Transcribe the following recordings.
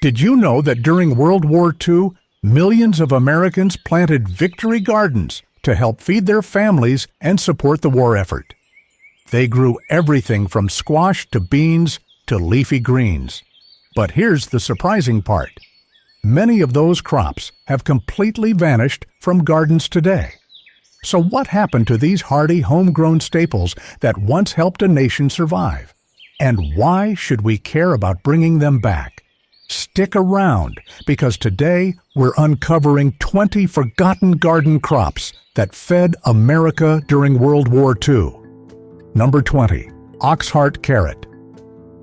Did you know that during World War II, millions of Americans planted victory gardens to help feed their families and support the war effort? They grew everything from squash to beans to leafy greens. But here's the surprising part. Many of those crops have completely vanished from gardens today. So what happened to these hardy homegrown staples that once helped a nation survive? And why should we care about bringing them back? Stick around, because today we're uncovering 20 forgotten garden crops that fed America during World War II. Number 20. Oxheart Carrot.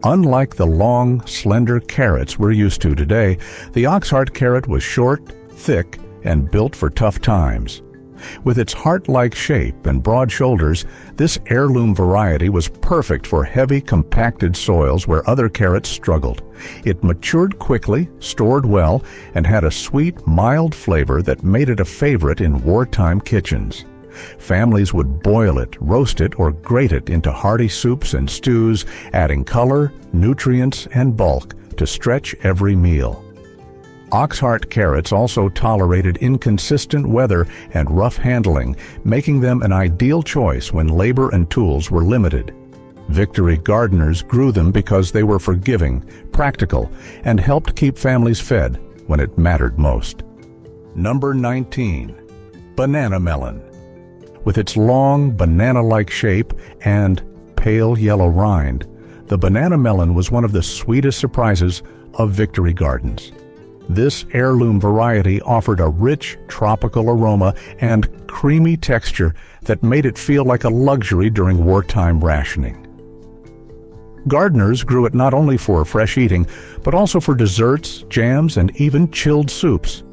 Unlike the long, slender carrots we're used to today, the Oxheart carrot was short, thick, and built for tough times. With its heart-like shape and broad shoulders, this heirloom variety was perfect for heavy, compacted soils where other carrots struggled. It matured quickly, stored well, and had a sweet, mild flavor that made it a favorite in wartime kitchens. Families would boil it, roast it, or grate it into hearty soups and stews, adding color, nutrients, and bulk to stretch every meal. Oxheart carrots also tolerated inconsistent weather and rough handling, making them an ideal choice when labor and tools were limited. Victory gardeners grew them because they were forgiving, practical, and helped keep families fed when it mattered most. Number 19. Banana melon. With its long, banana-like shape and pale yellow rind, the banana melon was one of the sweetest surprises of victory gardens. This heirloom variety offered a rich, tropical aroma and creamy texture that made it feel like a luxury during wartime rationing. Gardeners grew it not only for fresh eating, but also for desserts, jams, and even chilled soups.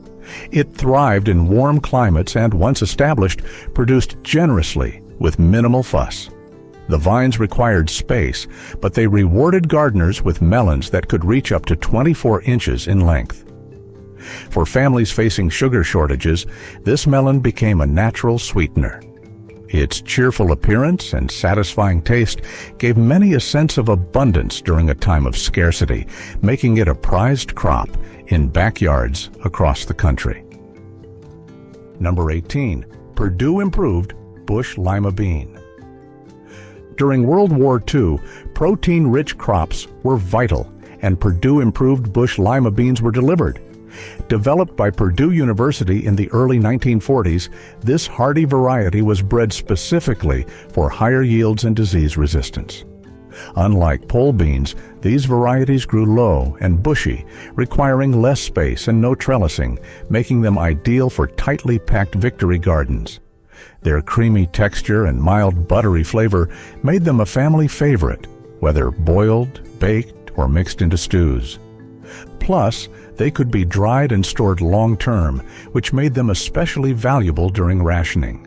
It thrived in warm climates and, once established, produced generously with minimal fuss. The vines required space, but they rewarded gardeners with melons that could reach up to 24 inches in length. For families facing sugar shortages, this melon became a natural sweetener. Its cheerful appearance and satisfying taste gave many a sense of abundance during a time of scarcity, making it a prized crop in backyards across the country. Number 18. Purdue improved bush lima bean. During World War II, protein-rich crops were vital, and Purdue improved bush lima beans were delivered. Developed by Purdue University in the early 1940s, this hardy variety was bred specifically for higher yields and disease resistance. Unlike pole beans, these varieties grew low and bushy, requiring less space and no trellising, making them ideal for tightly packed victory gardens. Their creamy texture and mild buttery flavor made them a family favorite, whether boiled, baked, or mixed into stews. Plus, they could be dried and stored long-term, which made them especially valuable during rationing.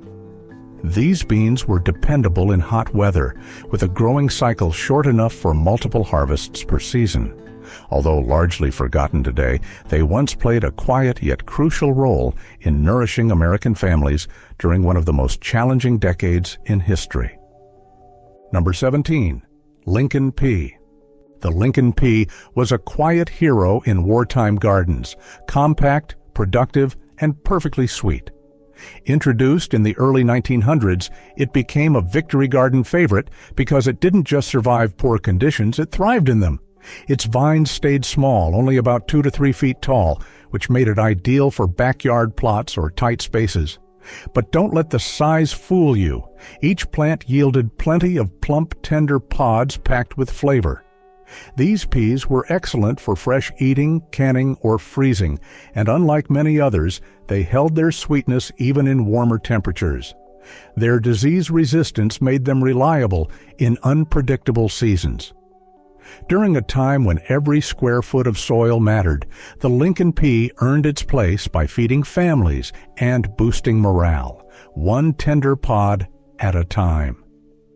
These beans were dependable in hot weather, with a growing cycle short enough for multiple harvests per season. Although largely forgotten today, they once played a quiet yet crucial role in nourishing American families during one of the most challenging decades in history. Number 17. Lincoln pea. The Lincoln pea was a quiet hero in wartime gardens, compact, productive, and perfectly sweet. Introduced in the early 1900s, it became a victory garden favorite because it didn't just survive poor conditions, it thrived in them. Its vines stayed small, only about 2 to 3 feet tall, which made it ideal for backyard plots or tight spaces. But don't let the size fool you. Each plant yielded plenty of plump, tender pods packed with flavor. These peas were excellent for fresh eating, canning, or freezing, and unlike many others, they held their sweetness even in warmer temperatures. Their disease resistance made them reliable in unpredictable seasons. During a time when every square foot of soil mattered, the Lincoln pea earned its place by feeding families and boosting morale, one tender pod at a time.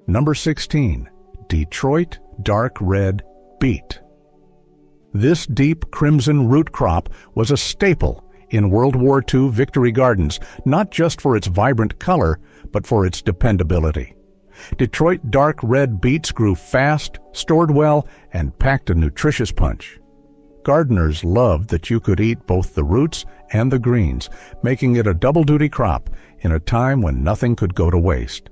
Number 16. Detroit Dark Red Beet. This deep crimson root crop was a staple in World War II victory gardens, not just for its vibrant color, but for its dependability. Detroit dark red beets grew fast, stored well, and packed a nutritious punch. Gardeners loved that you could eat both the roots and the greens, making it a double-duty crop in a time when nothing could go to waste.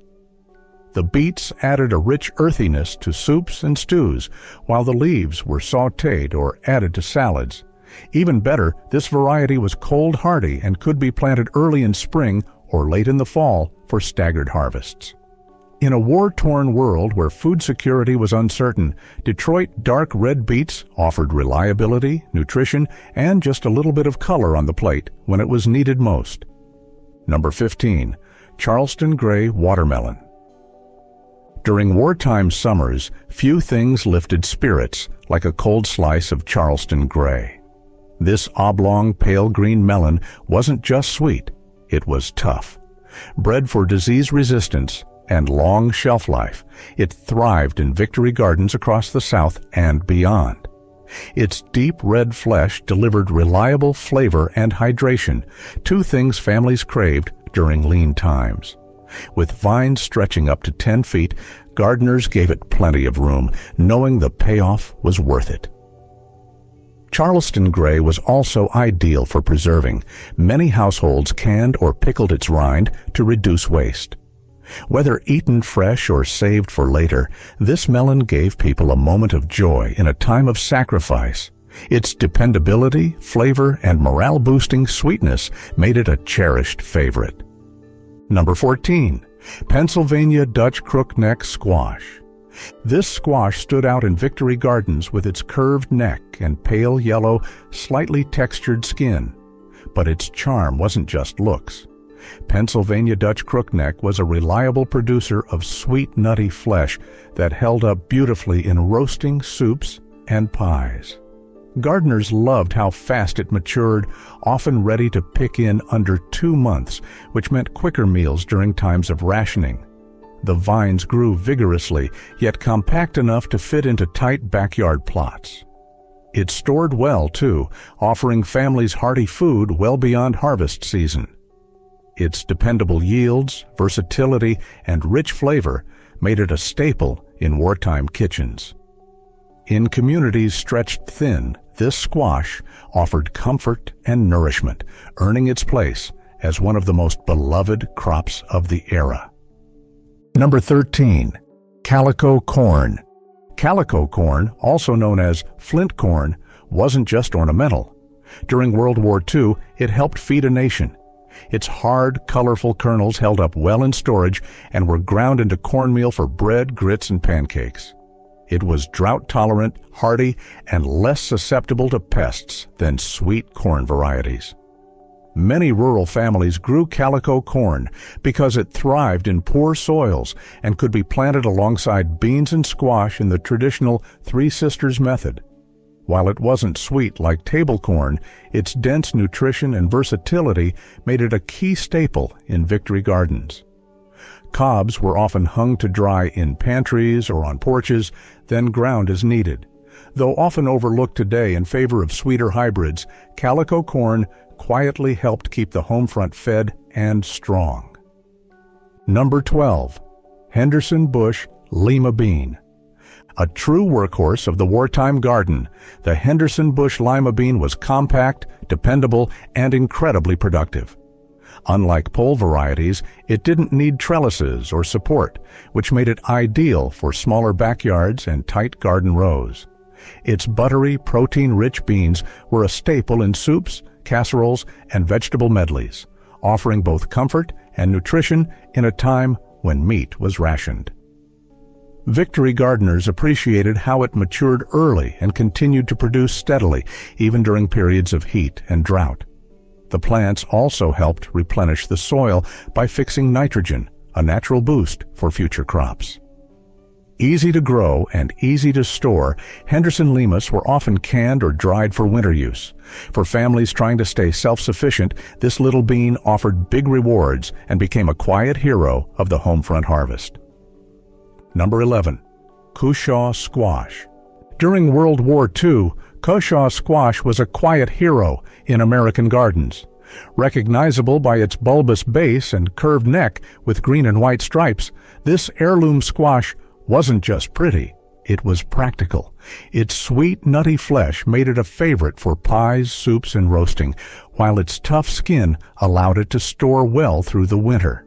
The beets added a rich earthiness to soups and stews, while the leaves were sautéed or added to salads. Even better, this variety was cold hardy and could be planted early in spring or late in the fall for staggered harvests. In a war-torn world where food security was uncertain, Detroit dark red beets offered reliability, nutrition, and just a little bit of color on the plate when it was needed most. Number 15. Charleston Gray Watermelon. During wartime summers, few things lifted spirits like a cold slice of Charleston Gray. This oblong, pale green melon wasn't just sweet, it was tough. Bred for disease resistance and long shelf life, it thrived in victory gardens across the South and beyond. Its deep red flesh delivered reliable flavor and hydration, two things families craved during lean times. With vines stretching up to 10 feet, gardeners gave it plenty of room, knowing the payoff was worth it. Charleston Gray was also ideal for preserving. Many households canned or pickled its rind to reduce waste. Whether eaten fresh or saved for later, this melon gave people a moment of joy in a time of sacrifice. Its dependability, flavor, and morale-boosting sweetness made it a cherished favorite. Number 14. Pennsylvania Dutch Crookneck Squash. This squash stood out in victory gardens with its curved neck and pale yellow, slightly textured skin. But its charm wasn't just looks. Pennsylvania Dutch Crookneck was a reliable producer of sweet, nutty flesh that held up beautifully in roasting, soups, and pies. Gardeners loved how fast it matured, often ready to pick in under 2 months, which meant quicker meals during times of rationing. The vines grew vigorously, yet compact enough to fit into tight backyard plots. It stored well, too, offering families hearty food well beyond harvest season. Its dependable yields, versatility, and rich flavor made it a staple in wartime kitchens. In communities stretched thin, this squash offered comfort and nourishment, earning its place as one of the most beloved crops of the era. Number 13. Calico Corn. Calico corn, also known as flint corn, wasn't just ornamental. During World War II, it helped feed a nation. Its hard, colorful kernels held up well in storage and were ground into cornmeal for bread, grits, and pancakes. It was drought-tolerant, hardy, and less susceptible to pests than sweet corn varieties. Many rural families grew calico corn because it thrived in poor soils and could be planted alongside beans and squash in the traditional Three Sisters method. While it wasn't sweet like table corn, its dense nutrition and versatility made it a key staple in victory gardens. Cobs were often hung to dry in pantries or on porches, then ground as needed. Though often overlooked today in favor of sweeter hybrids, calico corn quietly helped keep the home front fed and strong. Number 12. Henderson Bush Lima Bean. A true workhorse of the wartime garden, the Henderson Bush Lima bean was compact, dependable, and incredibly productive. Unlike pole varieties, it didn't need trellises or support, which made it ideal for smaller backyards and tight garden rows. Its buttery, protein-rich beans were a staple in soups, casseroles, and vegetable medleys, offering both comfort and nutrition in a time when meat was rationed. Victory gardeners appreciated how it matured early and continued to produce steadily, even during periods of heat and drought. The plants also helped replenish the soil by fixing nitrogen, a natural boost for future crops. Easy to grow and easy to store, Henderson limas were often canned or dried for winter use. For families trying to stay self-sufficient, this little bean offered big rewards and became a quiet hero of the home front harvest. Number 11. Cushaw Squash. During World War II, Cushaw Squash was a quiet hero in American gardens. Recognizable by its bulbous base and curved neck with green and white stripes, this heirloom squash wasn't just pretty, It was practical. Its sweet, nutty flesh made it a favorite for pies, soups, and roasting, while its tough skin allowed it to store well through the winter.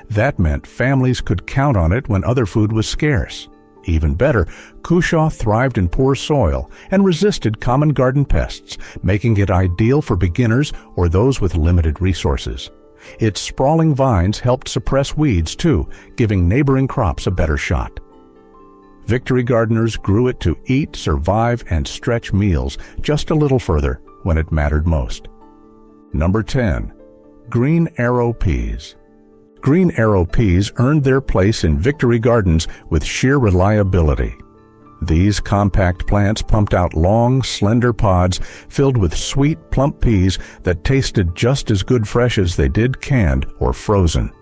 That meant families could count on it when other food was scarce. Even better, Cushaw thrived in poor soil and resisted common garden pests, making it ideal for beginners or those with limited resources. Its sprawling vines helped suppress weeds too, giving neighboring crops a better shot. Victory gardeners grew it to eat, survive, and stretch meals just a little further when it mattered most. Number 10. Green Arrow Peas. Green Arrow peas earned their place in victory gardens with sheer reliability. These compact plants pumped out long, slender pods filled with sweet, plump peas that tasted just as good fresh as they did canned or frozen.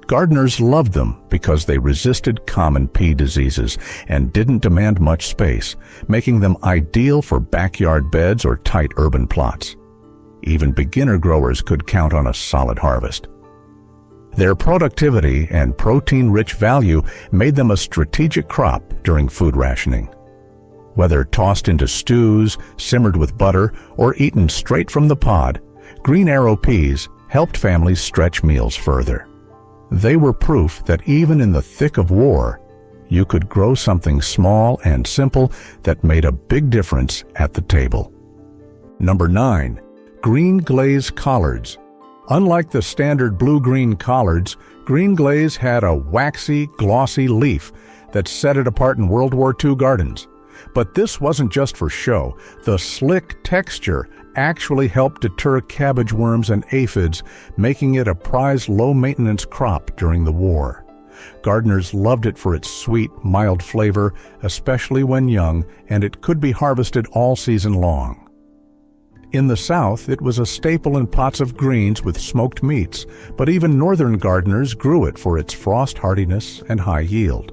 Gardeners loved them because they resisted common pea diseases and didn't demand much space, making them ideal for backyard beds or tight urban plots. Even beginner growers could count on a solid harvest. Their productivity and protein-rich value made them a strategic crop during food rationing. Whether tossed into stews, simmered with butter, or eaten straight from the pod, Green Arrow peas helped families stretch meals further. They were proof that even in the thick of war, you could grow something small and simple that made a big difference at the table. Number 9. Green Glaze Collards. Unlike the standard blue-green collards, Green Glaze had a waxy, glossy leaf that set it apart in World War II gardens. But this wasn't just for show. The slick texture actually helped deter cabbage worms and aphids, making it a prized low-maintenance crop during the war. Gardeners loved it for its sweet, mild flavor, especially when young, and it could be harvested all season long. In the South, it was a staple in pots of greens with smoked meats, but even northern gardeners grew it for its frost hardiness and high yield.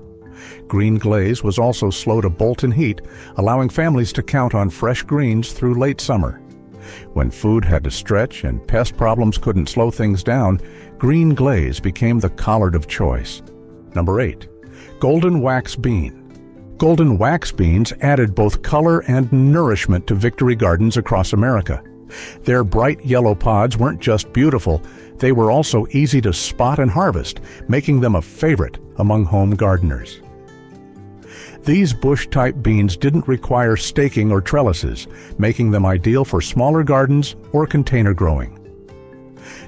Green Glaze was also slow to bolt in heat, allowing families to count on fresh greens through late summer. When food had to stretch and pest problems couldn't slow things down, Green Glaze became the collard of choice. Number 8. Golden Wax Bean. Golden wax beans added both color and nourishment to victory gardens across America. Their bright yellow pods weren't just beautiful, they were also easy to spot and harvest, making them a favorite among home gardeners. These bush-type beans didn't require staking or trellises, making them ideal for smaller gardens or container growing.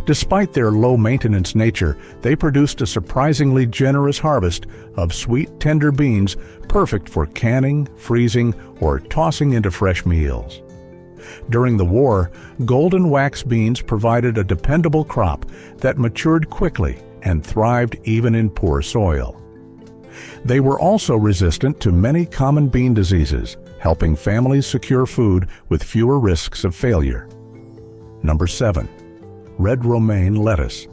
Despite their low-maintenance nature, they produced a surprisingly generous harvest of sweet, tender beans perfect for canning, freezing, or tossing into fresh meals. During the war, golden wax beans provided a dependable crop that matured quickly and thrived even in poor soil. They were also resistant to many common bean diseases, helping families secure food with fewer risks of failure. Number 7. Red Romaine Lettuce.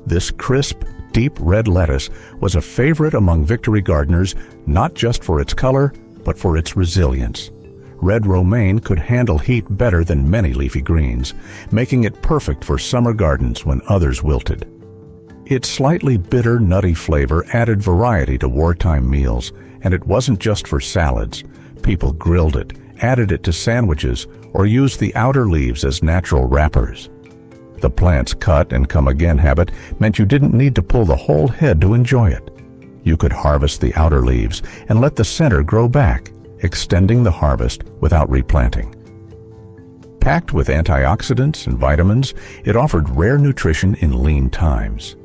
This crisp, deep red lettuce was a favorite among victory gardeners, not just for its color, but for its resilience. Red romaine could handle heat better than many leafy greens, making it perfect for summer gardens when others wilted. Its slightly bitter, nutty flavor added variety to wartime meals, and it wasn't just for salads. People grilled it, added it to sandwiches, or used the outer leaves as natural wrappers. The plant's cut-and-come-again habit meant you didn't need to pull the whole head to enjoy it. You could harvest the outer leaves and let the center grow back, extending the harvest without replanting. Packed with antioxidants and vitamins, it offered rare nutrition in lean times.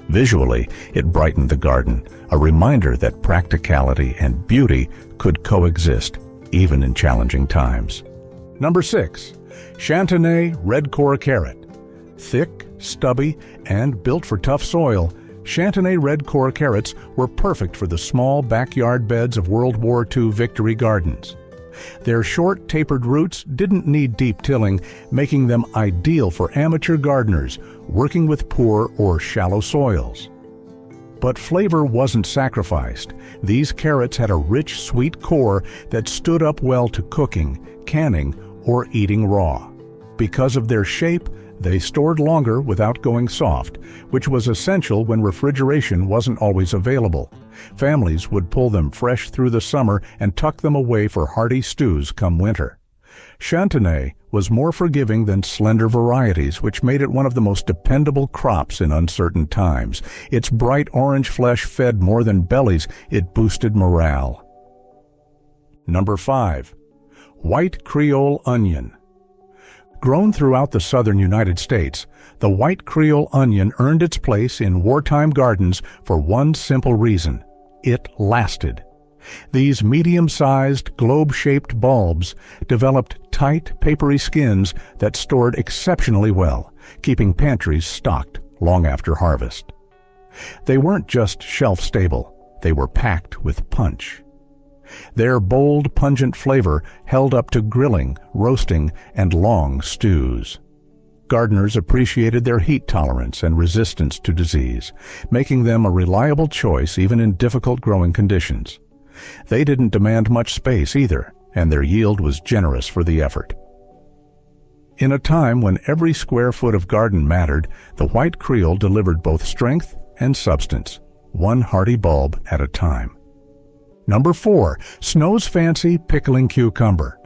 Visually, it brightened the garden, a reminder that practicality and beauty could coexist, even in challenging times. Number 6. Chantenay Red Core Carrot. Thick, stubby, and built for tough soil, Chantenay Red Core carrots were perfect for the small backyard beds of World War II victory gardens. Their short, tapered roots didn't need deep tilling, making them ideal for amateur gardeners working with poor or shallow soils. But flavor wasn't sacrificed. These carrots had a rich, sweet core that stood up well to cooking, canning, or eating raw. Because of their shape, they stored longer without going soft, which was essential when refrigeration wasn't always available. Families would pull them fresh through the summer and tuck them away for hearty stews come winter. Chantenay was more forgiving than slender varieties, which made it one of the most dependable crops in uncertain times. Its bright orange flesh fed more than bellies, it boosted morale. Number 5. White Creole onion. Grown throughout the southern United States, the white Creole onion earned its place in wartime gardens for one simple reason: it lasted. These medium-sized, globe-shaped bulbs developed tight, papery skins that stored exceptionally well, keeping pantries stocked long after harvest. They weren't just shelf-stable, they were packed with punch. Their bold, pungent flavor held up to grilling, roasting, and long stews. Gardeners appreciated their heat tolerance and resistance to disease, making them a reliable choice even in difficult growing conditions. They didn't demand much space either, and their yield was generous for the effort. In a time when every square foot of garden mattered, the white Creole delivered both strength and substance, one hardy bulb at a time. Number 4. Snow's Fancy Pickling Cucumber.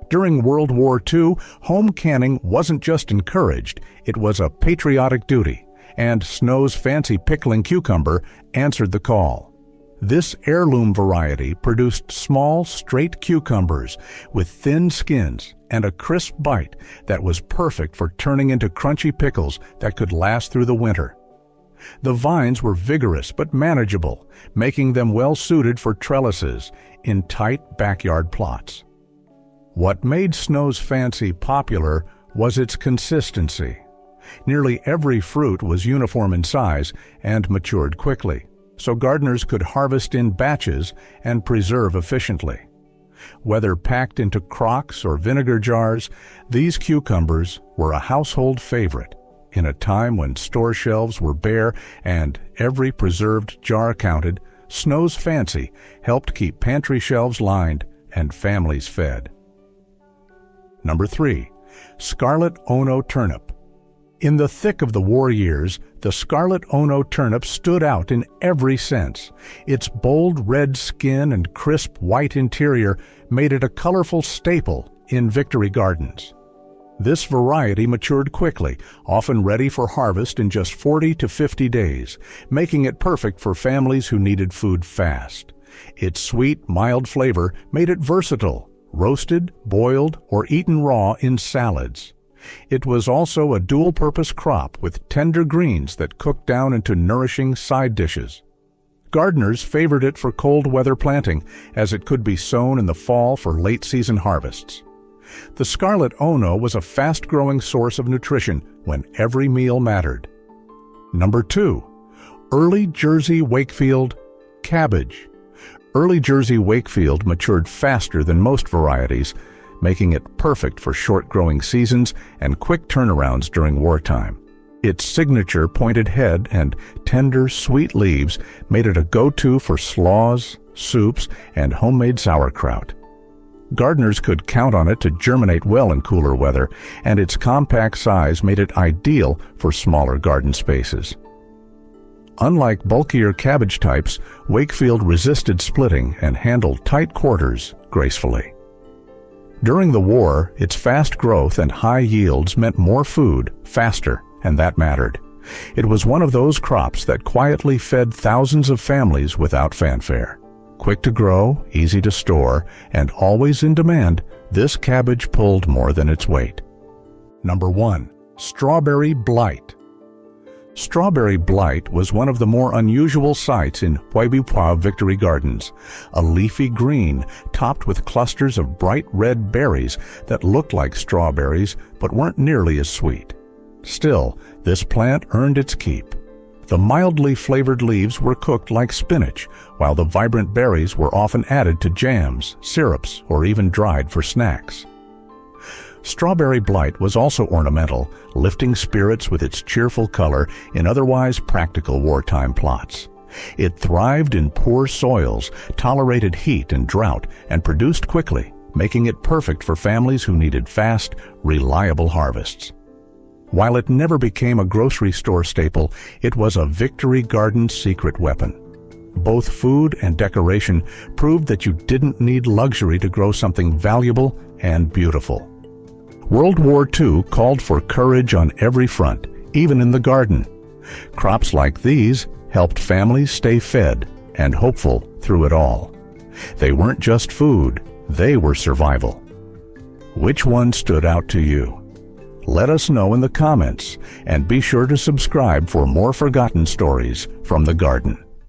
During World War II, home canning wasn't just encouraged, it was a patriotic duty, and Snow's Fancy Pickling Cucumber answered the call. This heirloom variety produced small, straight cucumbers with thin skins and a crisp bite that was perfect for turning into crunchy pickles that could last through the winter. The vines were vigorous but manageable, making them well suited for trellises in tight backyard plots. What made Snow's Fancy popular was its consistency. Nearly every fruit was uniform in size and matured quickly, so gardeners could harvest in batches and preserve efficiently. Whether packed into crocks or vinegar jars, these cucumbers were a household favorite in a time when store shelves were bare and every preserved jar counted. Snow's Fancy helped keep pantry shelves lined and families fed. Number 3. Scarlet Ohno Turnip. In the thick of the war years, the Scarlet Ohno turnip stood out in every sense. Its bold red skin and crisp white interior made it a colorful staple in victory gardens. This variety matured quickly, often ready for harvest in just 40 to 50 days, making it perfect for families who needed food fast. Its sweet, mild flavor made it versatile, roasted, boiled, or eaten raw in salads. It was also a dual-purpose crop with tender greens that cooked down into nourishing side dishes. Gardeners favored it for cold weather planting, as it could be sown in the fall for late-season harvests. The Scarlet Ohno was a fast-growing source of nutrition when every meal mattered. Number 2. Early Jersey Wakefield Cabbage. Early Jersey Wakefield matured faster than most varieties, making it perfect for short growing seasons and quick turnarounds during wartime. Its signature pointed head and tender, sweet leaves made it a go-to for slaws, soups, and homemade sauerkraut. Gardeners could count on it to germinate well in cooler weather, and its compact size made it ideal for smaller garden spaces. Unlike bulkier cabbage types, Wakefield resisted splitting and handled tight quarters gracefully. During the war, its fast growth and high yields meant more food, faster, and that mattered. It was one of those crops that quietly fed thousands of families without fanfare. Quick to grow, easy to store, and always in demand, this cabbage pulled more than its weight. Number 1. Strawberry Blite. Strawberry Blite was one of the more unusual sights in WW2 Victory Gardens, a leafy green topped with clusters of bright red berries that looked like strawberries but weren't nearly as sweet. Still, this plant earned its keep. The mildly flavored leaves were cooked like spinach, while the vibrant berries were often added to jams, syrups, or even dried for snacks. Strawberry Blite was also ornamental, lifting spirits with its cheerful color in otherwise practical wartime plots. It thrived in poor soils, tolerated heat and drought, and produced quickly, making it perfect for families who needed fast, reliable harvests. While it never became a grocery store staple, it was a Victory Garden secret weapon. Both food and decoration proved that you didn't need luxury to grow something valuable and beautiful. World War II called for courage on every front, even in the garden. Crops like these helped families stay fed and hopeful through it all. They weren't just food, they were survival. Which one stood out to you? Let us know in the comments, and be sure to subscribe for more forgotten stories from the garden.